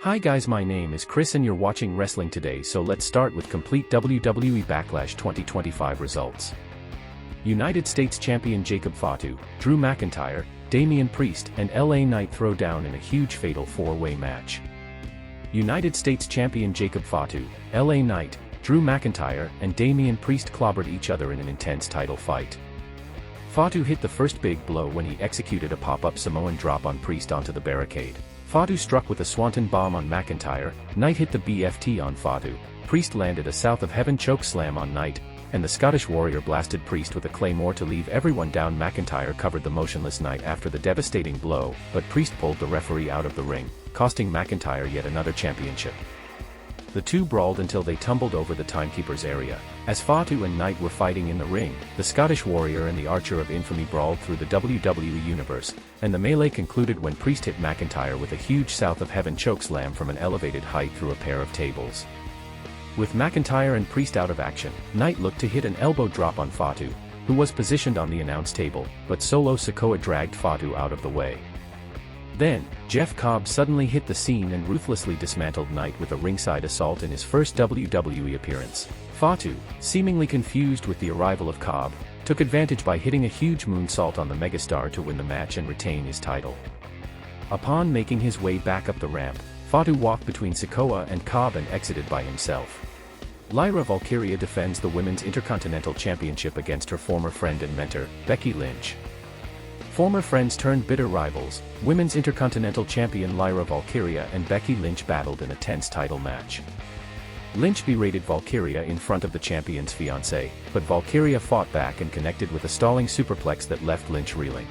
Hi guys, my name is Chris and you're watching Wrestling Today, so let's start with complete WWE Backlash 2025 results. United States Champion Jacob Fatu, Drew McIntyre, Damian Priest and LA Knight throw down in a huge fatal 4-way match. United States Champion Jacob Fatu, LA Knight, Drew McIntyre and Damian Priest clobbered each other in an intense title fight. Fatu hit the first big blow when he executed a pop-up Samoan drop on Priest onto the barricade. Fatu struck with a Swanton bomb on McIntyre, Knight hit the BFT on Fatu, Priest landed a South of Heaven choke slam on Knight, and the Scottish Warrior blasted Priest with a Claymore to leave everyone down. McIntyre covered the motionless Knight after the devastating blow, but Priest pulled the referee out of the ring, costing McIntyre yet another championship. The two brawled until they tumbled over the timekeeper's area. As Fatu and Knight were fighting in the ring, the Scottish Warrior and the Archer of Infamy brawled through the WWE Universe, and the melee concluded when Priest hit McIntyre with a huge South of Heaven chokeslam from an elevated height through a pair of tables. With McIntyre and Priest out of action, Knight looked to hit an elbow drop on Fatu, who was positioned on the announce table, but Solo Sikoa dragged Fatu out of the way. Then, Jeff Cobb suddenly hit the scene and ruthlessly dismantled Knight with a ringside assault in his first WWE appearance. Fatu, seemingly confused with the arrival of Cobb, took advantage by hitting a huge moonsault on the megastar to win the match and retain his title. Upon making his way back up the ramp, Fatu walked between Sikoa and Cobb and exited by himself. Lyra Valkyria defends the Women's Intercontinental Championship against her former friend and mentor, Becky Lynch. Former friends turned bitter rivals, Women's Intercontinental Champion Lyra Valkyria and Becky Lynch battled in a tense title match. Lynch berated Valkyria in front of the champion's fiancé, but Valkyria fought back and connected with a stalling superplex that left Lynch reeling.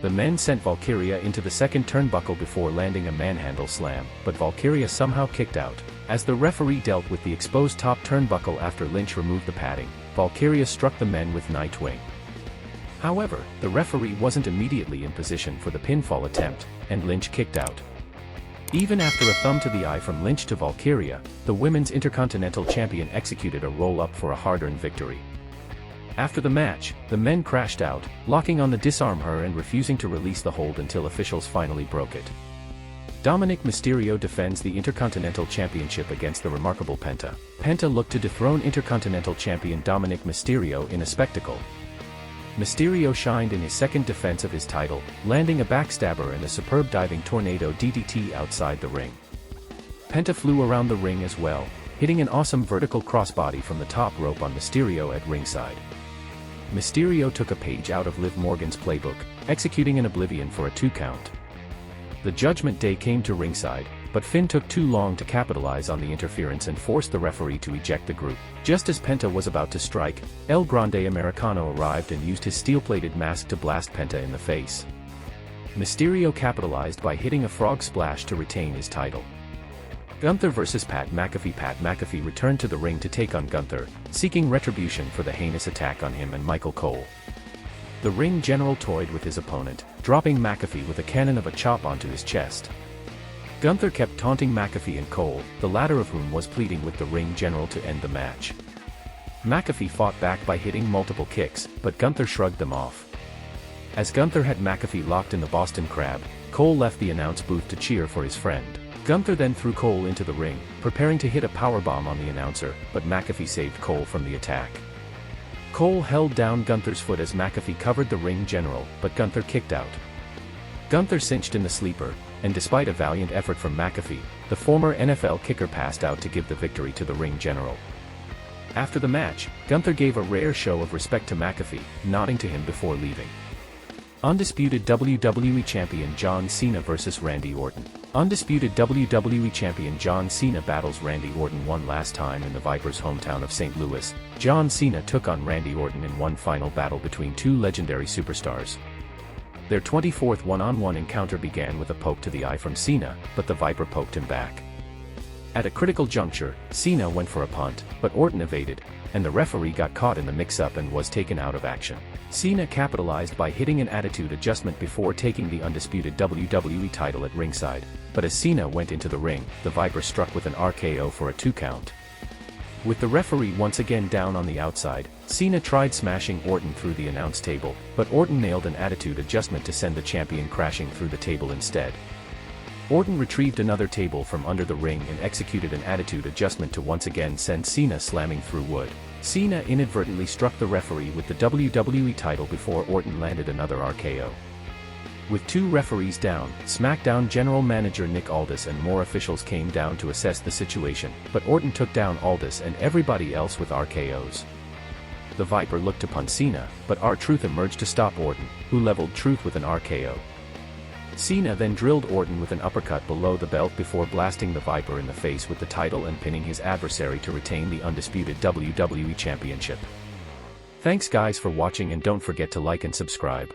The men sent Valkyria into the second turnbuckle before landing a manhandle slam, but Valkyria somehow kicked out. As the referee dealt with the exposed top turnbuckle after Lynch removed the padding, Valkyria struck the men with Nightwing. However, the referee wasn't immediately in position for the pinfall attempt, and Lynch kicked out. Even after a thumb to the eye from Lynch to Valkyria, the Women's Intercontinental Champion executed a roll-up for a hard-earned victory. After the match, the men crashed out, locking on the disarm her and refusing to release the hold until officials finally broke it. Dominic Mysterio defends the Intercontinental Championship against the remarkable Penta. Penta looked to dethrone Intercontinental Champion Dominic Mysterio in a spectacle. Mysterio shined in his second defense of his title, landing a backstabber and a superb diving tornado DDT outside the ring. Penta flew around the ring as well, hitting an awesome vertical crossbody from the top rope on Mysterio at ringside. Mysterio took a page out of Liv Morgan's playbook, executing an Oblivion for a 2 count. The Judgment Day came to ringside, but Finn took too long to capitalize on the interference and forced the referee to eject the group. Just as Penta was about to strike, El Grande Americano arrived and used his steel-plated mask to blast Penta in the face. Mysterio capitalized by hitting a frog splash to retain his title. Gunther vs. Pat McAfee. Pat McAfee returned to the ring to take on Gunther, seeking retribution for the heinous attack on him and Michael Cole. The ring general toyed with his opponent, dropping McAfee with a cannon of a chop onto his chest. Gunther kept taunting McAfee and Cole, the latter of whom was pleading with the ring general to end the match. McAfee fought back by hitting multiple kicks, but Gunther shrugged them off. As Gunther had McAfee locked in the Boston Crab, Cole left the announce booth to cheer for his friend. Gunther then threw Cole into the ring, preparing to hit a powerbomb on the announcer, but McAfee saved Cole from the attack. Cole held down Gunther's foot as McAfee covered the ring general, but Gunther kicked out. Gunther cinched in the sleeper, and despite a valiant effort from McAfee, the former NFL kicker passed out to give the victory to the ring general. After the match, Gunther gave a rare show of respect to McAfee, nodding to him before leaving. Undisputed WWE Champion John Cena vs. Randy Orton. Undisputed WWE Champion John Cena battles Randy Orton one last time in the Vipers' hometown of St. Louis. John Cena took on Randy Orton in one final battle between two legendary superstars. Their 24th one-on-one encounter began with a poke to the eye from Cena, but the Viper poked him back. At a critical juncture, Cena went for a punt, but Orton evaded, and the referee got caught in the mix-up and was taken out of action. Cena capitalized by hitting an attitude adjustment before taking the undisputed WWE title at ringside, but as Cena went into the ring, the Viper struck with an RKO for a 2 count. With the referee once again down on the outside, Cena tried smashing Orton through the announce table, but Orton nailed an attitude adjustment to send the champion crashing through the table instead. Orton retrieved another table from under the ring and executed an attitude adjustment to once again send Cena slamming through wood. Cena inadvertently struck the referee with the WWE title before Orton landed another RKO. With 2 referees down, SmackDown General Manager Nick Aldis and more officials came down to assess the situation, but Orton took down Aldis and everybody else with RKOs. The Viper looked upon Cena, but R-Truth emerged to stop Orton, who leveled Truth with an RKO. Cena then drilled Orton with an uppercut below the belt before blasting the Viper in the face with the title and pinning his adversary to retain the undisputed WWE Championship. Thanks guys for watching and don't forget to like and subscribe.